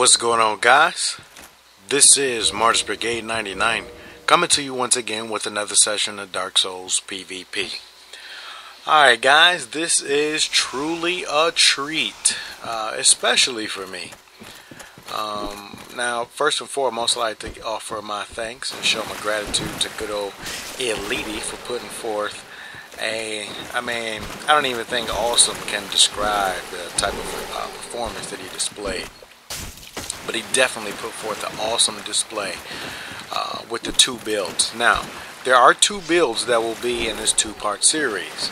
What's going on, guys? This is Martyrs Brigade 99 coming to you once again with another session of Dark Souls PvP. Alright guys, this is truly a treat, especially for me. Now, first and foremost, I'd like to offer my thanks and show my gratitude to good old Eliitti for putting forth I don't even think awesome can describe the type of performance that he displayed. But he definitely put forth an awesome display with the two builds. Now, there are two builds that will be in this two-part series,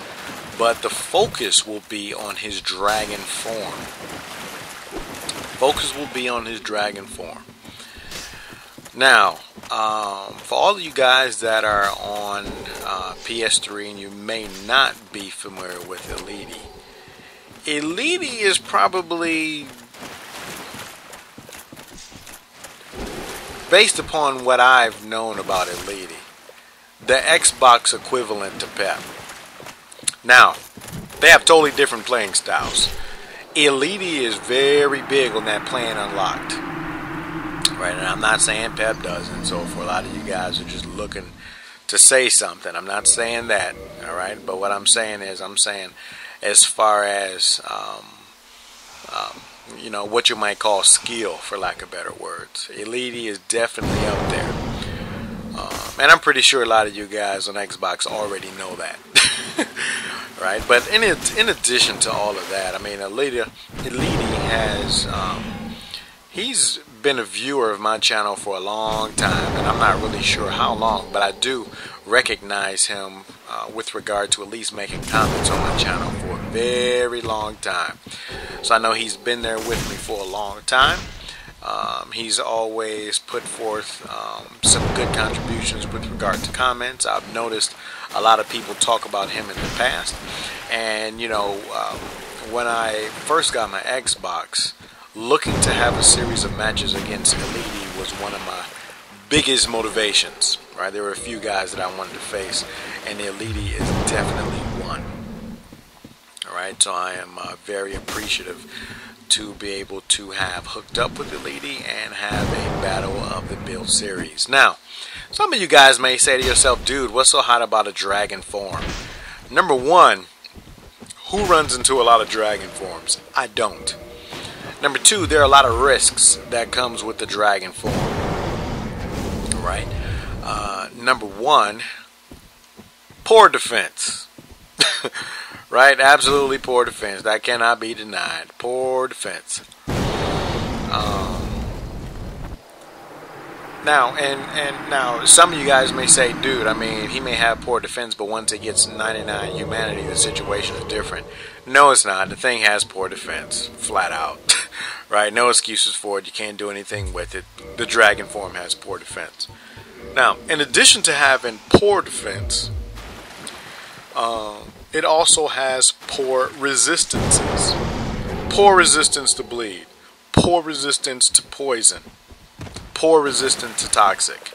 but the focus will be on his dragon form. Focus will be on his dragon form. Now, for all of you guys that are on PS3 and you may not be familiar with Eliitti, Eliitti is probably, based upon what I've known about Eliitti, the Xbox equivalent to Pep. Now, they have totally different playing styles. Eliitti is very big on that playing unlocked. Right, and I'm not saying Pep doesn't, so for a lot of you guys are just looking to say something, I'm not saying that, alright, but what I'm saying is, as far as, you know, what you might call skill, for lack of better words, Eliitti is definitely up there, and I'm pretty sure a lot of you guys on Xbox already know that, right, but in addition to all of that, I mean, Eliitti has, he's been a viewer of my channel for a long time, and I'm not really sure how long, but I do recognize him with regard to at least making comments on my channel for a very long time. So I know he's been there with me for a long time. He's always put forth some good contributions with regard to comments. I've noticed a lot of people talk about him in the past, and you know, when I first got my Xbox, looking to have a series of matches against Eliitti was one of my biggest motivations. Right, there were a few guys that I wanted to face, and Eliitti is definitely one. All right, so I am very appreciative to be able to have hooked up with Eliitti and have a Battle of the Build series. Now, some of you guys may say to yourself, dude, what's so hot about a dragon form? Number one, who runs into a lot of dragon forms? I don't. Number two, there are a lot of risks that comes with the dragon form. Right? Number one, poor defense. Right? Absolutely poor defense. That cannot be denied. Poor defense. Now, some of you guys may say, dude, I mean, he may have poor defense, but once it gets 99 humanity, the situation is different. No, it's not. The thing has poor defense, flat out. Right? No excuses for it. You can't do anything with it. The dragon form has poor defense. Now, in addition to having poor defense, it also has poor resistances. Poor resistance to bleed. Poor resistance to poison. Poor resistance to toxic.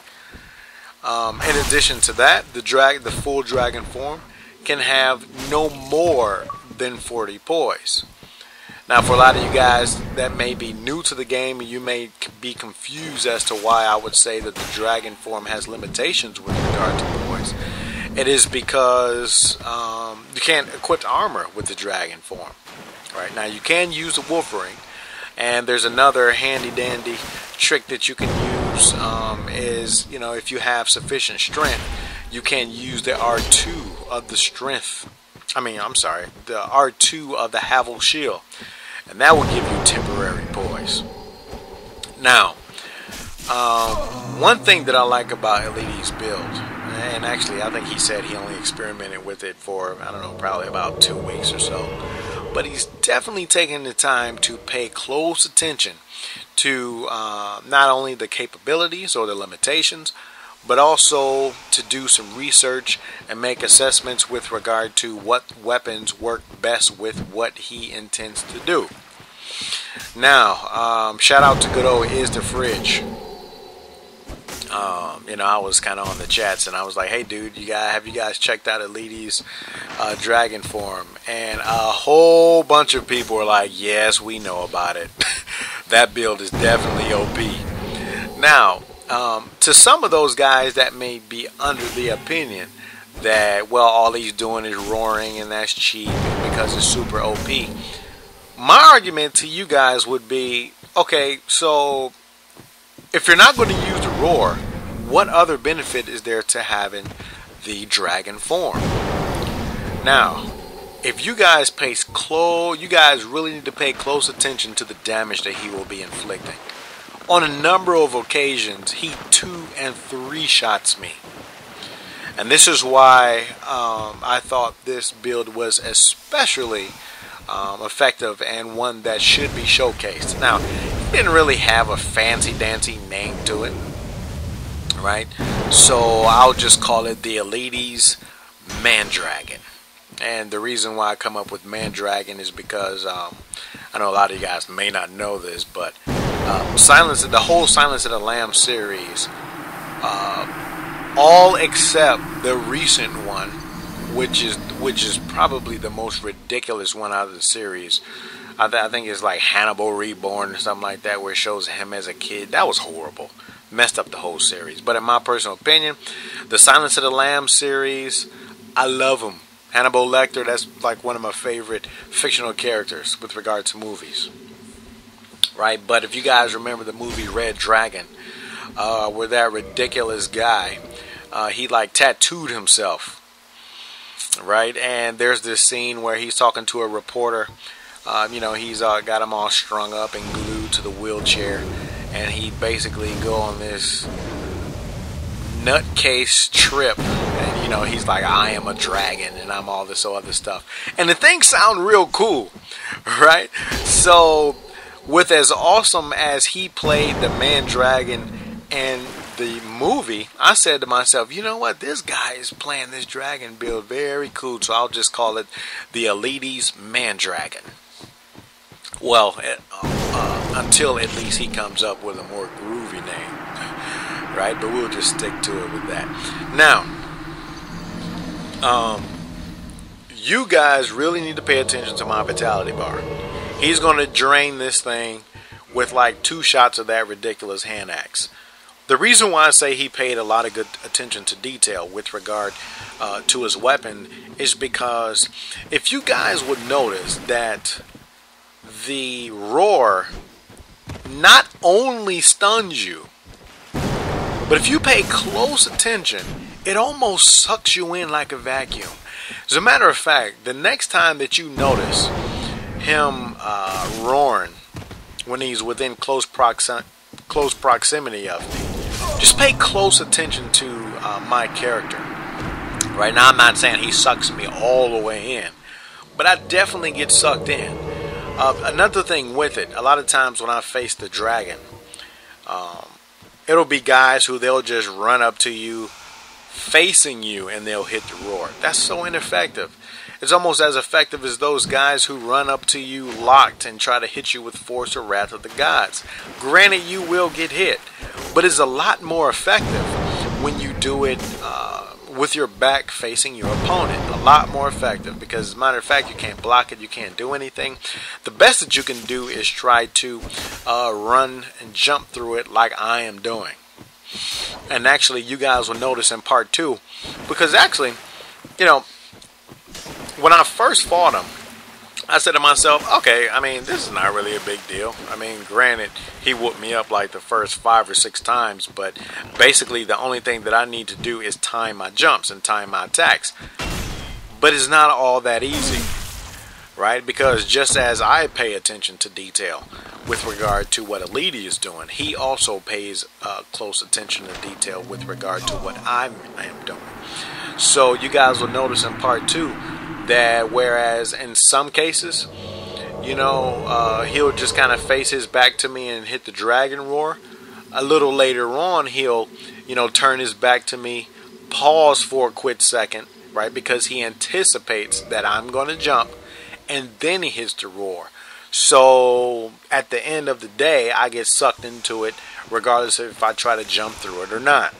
In addition to that, the full dragon form can have no more than 40 poise. Now, for a lot of you guys that may be new to the game, you may be confused as to why I would say that the dragon form has limitations with regard to poise. It is because you can't equip armor with the dragon form. Right now, you can use the wolf ring, and there's another handy-dandy trick that you can use. Is, you know, if you have sufficient strength, you can use the R2 of the strength. The R2 of the Havel Shield, and that will give you temporary poise. Now, one thing that I like about Eliitti's build, and actually I think he said he only experimented with it for, I don't know, probably about 2 weeks or so, but he's definitely taken the time to pay close attention to not only the capabilities or the limitations, but also to do some research and make assessments with regard to what weapons work best with what he intends to do. Now, shout out to good old Is the Fridge. You know, I was kind of on the chats and I was like, hey dude, have you guys checked out Eliitti's dragon form? And a whole bunch of people were like, yes, we know about it. that build is definitely OP. Now, to some of those guys that may be under the opinion that, well, all he's doing is roaring and that's cheap because it's super OP, my argument to you guys would be, okay, so if you're not going to use the roar, what other benefit is there to having the dragon form? Now, if you guys you guys really need to pay close attention to the damage that he will be inflicting. On a number of occasions, he 2 and 3 shots me. And this is why I thought this build was especially effective and one that should be showcased. Now, it didn't really have a fancy-dancy name to it, right? So I'll just call it the Eliitti's Mandragon. And the reason why I come up with Mandragon is because I know a lot of you guys may not know this, but the whole Silence of the Lambs series, all except the recent one, which is probably the most ridiculous one out of the series. I think it's like Hannibal Reborn or something like that, where it shows him as a kid. That was horrible. Messed up the whole series. But in my personal opinion, the Silence of the Lambs series, I love him. Hannibal Lecter, that's like one of my favorite fictional characters with regard to movies. Right? But if you guys remember the movie Red Dragon, where that ridiculous guy, he like tattooed himself. Right? And there's this scene where he's talking to a reporter. He's got him all strung up and glued to the wheelchair. And he basically go on this nutcase trip. And, he's like, I am a dragon and I'm all this other stuff. And the things sound real cool. Right? So, with as awesome as he played the Mandragon and the movie, I said to myself, you know what, this guy is playing this dragon build very cool, so I'll just call it the Eliitti's Mandragon. Well, until at least he comes up with a more groovy name, right? But we'll just stick to it with that. Now, you guys really need to pay attention to my vitality bar. He's going to drain this thing with like 2 shots of that ridiculous hand axe. The reason why I say he paid a lot of good attention to detail with regard to his weapon is because if you guys would notice that the roar not only stuns you, but if you pay close attention, it almost sucks you in like a vacuum. As a matter of fact, the next time that you notice him roaring when he's within close proximity of me, just pay close attention to my character. Right now, I'm not saying he sucks me all the way in, but I definitely get sucked in. Another thing with it, a lot of times when I face the dragon, it'll be guys who they'll just run up to you, facing you, and they'll hit the roar. That's so ineffective. It's almost as effective as those guys who run up to you locked and try to hit you with Force or Wrath of the Gods. Granted, you will get hit, but it's a lot more effective when you do it with your back facing your opponent. A lot more effective because, as a matter of fact, you can't block it, you can't do anything. The best that you can do is try to run and jump through it like I am doing. And actually, you guys will notice in part 2, because actually, when I first fought him, I said to myself, okay, I mean, this is not really a big deal. I mean, granted, he whooped me up like the first 5 or 6 times, but basically the only thing that I need to do is time my jumps and time my attacks. But it's not all that easy, right? Because just as I pay attention to detail with regard to what Eliitti is doing, he also pays close attention to detail with regard to what I am doing. So you guys will notice in part 2 that whereas in some cases, he'll just kind of face his back to me and hit the dragon roar, a little later on he'll, turn his back to me, pause for a quick second, right, because he anticipates that I'm going to jump, and then he hits the roar. So at the end of the day, I get sucked into it regardless of if I try to jump through it or not.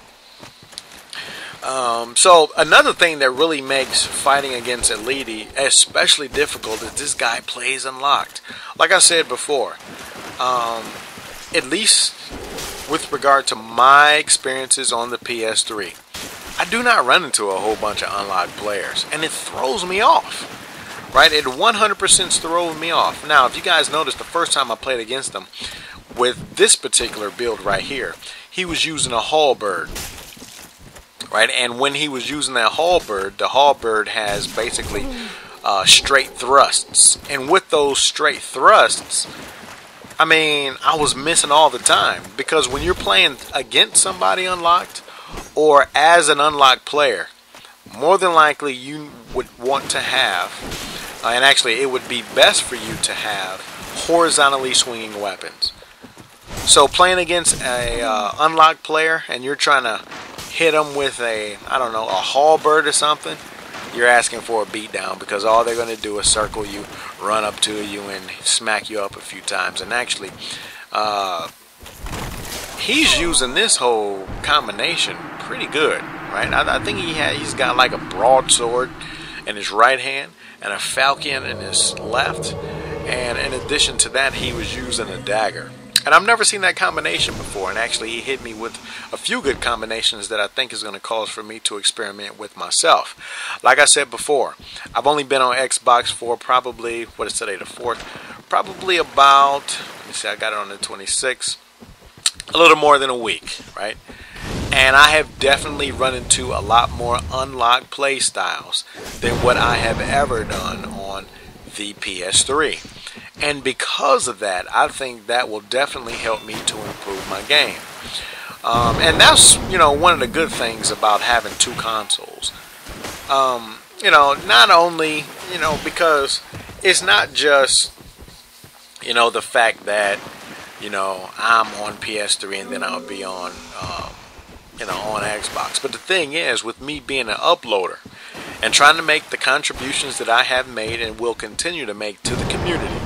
So another thing that really makes fighting against Eliitti especially difficult is this guy plays unlocked. Like I said before, at least with regard to my experiences on the PS3, I do not run into a whole bunch of unlocked players, and it throws me off. Right? It 100% throws me off. Now, if you guys noticed, the first time I played against him with this particular build right here, he was using a halberd. Right? And when he was using that halberd, the halberd has basically straight thrusts. And with those straight thrusts, I mean, I was missing all the time. Because when you're playing against somebody unlocked, or as an unlocked player, more than likely you would want to have, and actually it would be best for you to have, horizontally swinging weapons. So playing against a unlocked player and you're trying to hit them with a, I don't know, a halberd or something, you're asking for a beatdown, because all they're going to do is circle you, run up to you, and smack you up a few times. And actually, he's using this whole combination pretty good, right? I think he's got like a broadsword in his right hand and a falchion in his left, and in addition to that, he was using a dagger. And I've never seen that combination before, and actually he hit me with a few good combinations that I think is going to cause for me to experiment with myself. Like I said before, I've only been on Xbox for probably, what is today, the 4th? Probably about, let me see, I got it on the 26th, a little more than a week, right? And I have definitely run into a lot more unlocked play styles than what I have ever done on the PS3. And because of that, I think that will definitely help me to improve my game. And that's, you know, one of the good things about having two consoles. You know, not only, you know, because it's not just, you know, the fact that, you know, I'm on PS3 and then I'll be on, you know, on Xbox. But the thing is, with me being an uploader and trying to make the contributions that I have made and will continue to make to the community,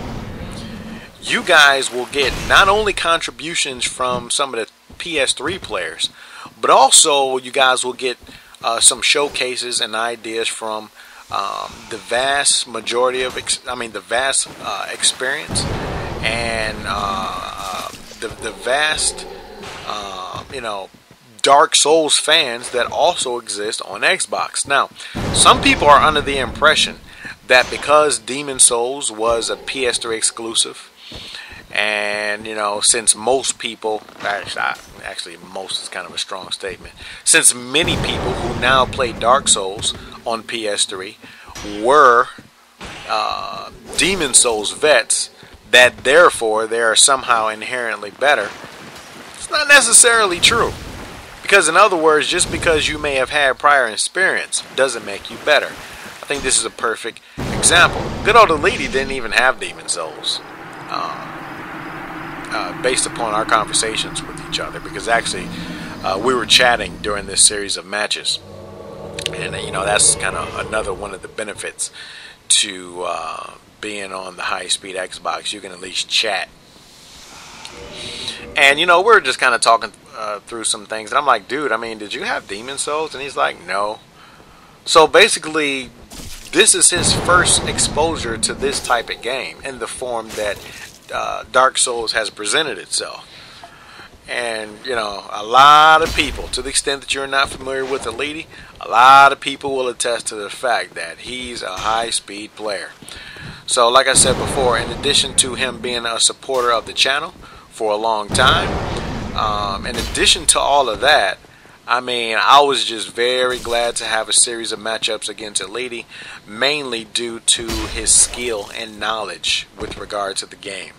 you guys will get not only contributions from some of the PS3 players, but also you guys will get some showcases and ideas from the vast majority of, the vast experience and the vast, you know, Dark Souls fans that also exist on Xbox. Now, some people are under the impression that because Demon Souls was a PS3 exclusive, and, you know, since most people, actually most is kind of a strong statement, since many people who now play Dark Souls on PS3 were Demon Souls vets, that therefore they are somehow inherently better. It's not necessarily true. Because in other words, just because you may have had prior experience doesn't make you better. I think this is a perfect example. Good old Eliitti didn't even have Demon Souls. Based upon our conversations with each other, because actually we were chatting during this series of matches, and you know, that's kind of another one of the benefits to being on the high-speed Xbox. You can at least chat, and you know, we're just kind of talking through some things, and I'm like, dude, I mean, did you have Demon Souls? And he's like, no. So basically, this is his first exposure to this type of game in the form that Dark Souls has presented itself. And, you know, a lot of people, to the extent that you're not familiar with Eliitti, a lot of people will attest to the fact that he's a high-speed player. So, like I said before, in addition to him being a supporter of the channel for a long time, in addition to all of that, I mean, I was just very glad to have a series of matchups against Eliitti, mainly due to his skill and knowledge with regard to the game.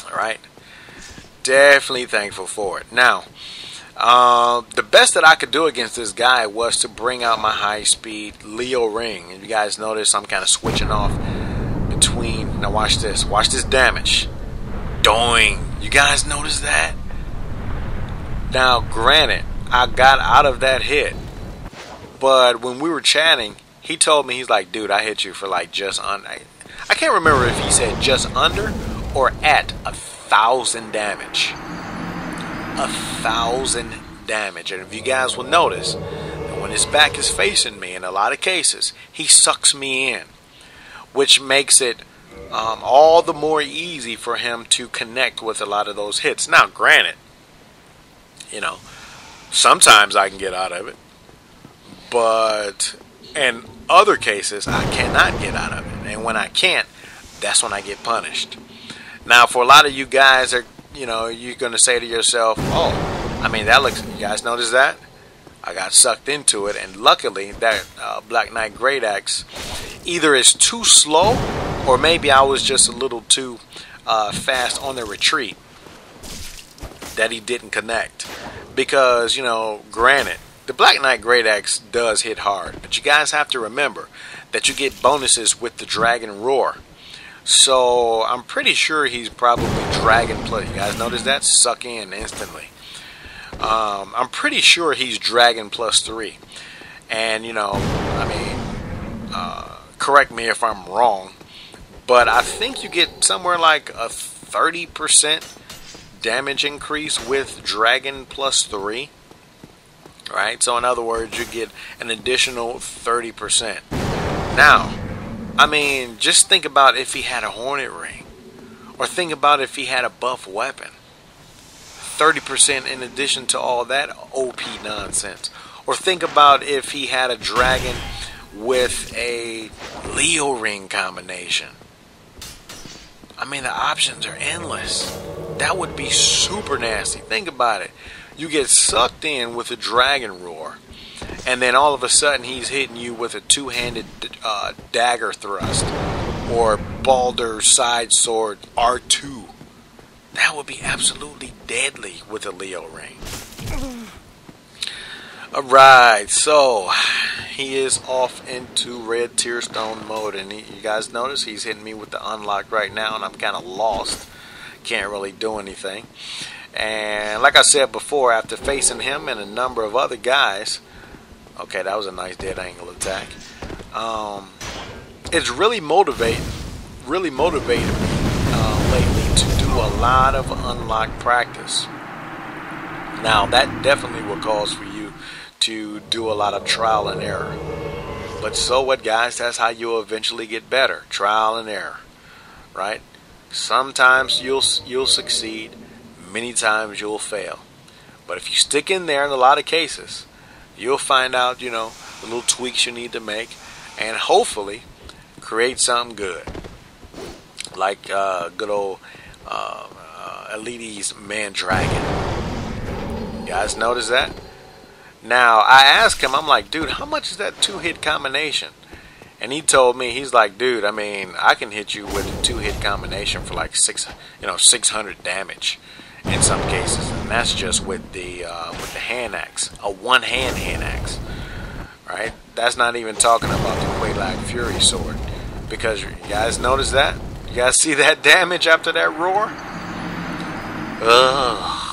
Alright? Definitely thankful for it. Now, the best that I could do against this guy was to bring out my high-speed Leo ring. And you guys notice I'm kind of switching off between... Now watch this. Watch this damage. Doing. You guys notice that? Now, granted, I got out of that hit, but when we were chatting, he told me, he's like, dude, I hit you for like just under, I can't remember if he said just under or at 1,000 damage. 1,000 damage. And if you guys will notice, that when his back is facing me, in a lot of cases, he sucks me in, which makes it all the more easy for him to connect with a lot of those hits. Now, granted, you know, sometimes I can get out of it, but in other cases, I cannot get out of it. And when I can't, that's when I get punished. Now, for a lot of you guys, you're going to say to yourself, oh, I mean, that looks, you guys notice that? I got sucked into it, and luckily that Black Knight Great Axe either is too slow, or maybe I was just a little too fast on the retreat that he didn't connect. Because, granted, the Black Knight Great Axe does hit hard, but you guys have to remember that you get bonuses with the Dragon Roar. So I'm pretty sure he's probably Dragon Plus. You guys notice that? Suck in instantly. I'm pretty sure he's Dragon +3. And, correct me if I'm wrong, but I think you get somewhere like a 30% damage increase with Dragon +3. Right? So in other words, you get an additional 30%. Now, just think about if he had a Hornet Ring. Or think about if he had a buff weapon. 30% in addition to all that OP nonsense. Or think about if he had a dragon with a Leo Ring combination. The options are endless. That would be super nasty. Think about it. You get sucked in with a Dragon Roar, and then all of a sudden he's hitting you with a two-handed dagger thrust or Balder side sword R2. That would be absolutely deadly with a Leo Ring. Alright, so he is off into Red Tearstone mode, and you guys notice he's hitting me with the unlock right now, and I'm kind of lost. Can't really do anything. And like I said before, after facing him and a number of other guys, okay, that was a nice dead angle attack. It's really motivating me lately to do a lot of unlock practice. Now, that definitely will cause for you to do a lot of trial and error. But so what, guys? That's how you'll eventually get better. Trial and error, right? Sometimes you'll succeed. Many times you'll fail. But if you stick in there in a lot of cases, you'll find out, the little tweaks you need to make, and hopefully create something good. Like good old Eliitti's Man-Dragon. You guys notice that? Now, I asked him, I'm like, dude, how much is that 2-hit combination? And he told me, he's like, dude, I can hit you with a 2-hit combination for like 600 damage in some cases, and that's just with the hand axe, a one-hand hand axe, right? That's not even talking about the Quelaag Fury sword, because you guys notice that? You guys see that damage after that roar? Ugh.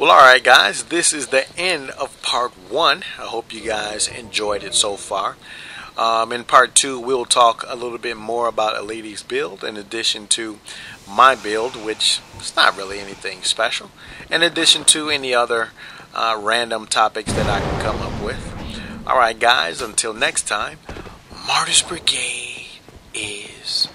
Well, alright guys, this is the end of part 1. I hope you guys enjoyed it so far. In part 2, we'll talk a little bit more about Eliitti's build, in addition to my build, which is not really anything special, in addition to any other random topics that I can come up with. Alright guys, until next time, Martyrs Brigade is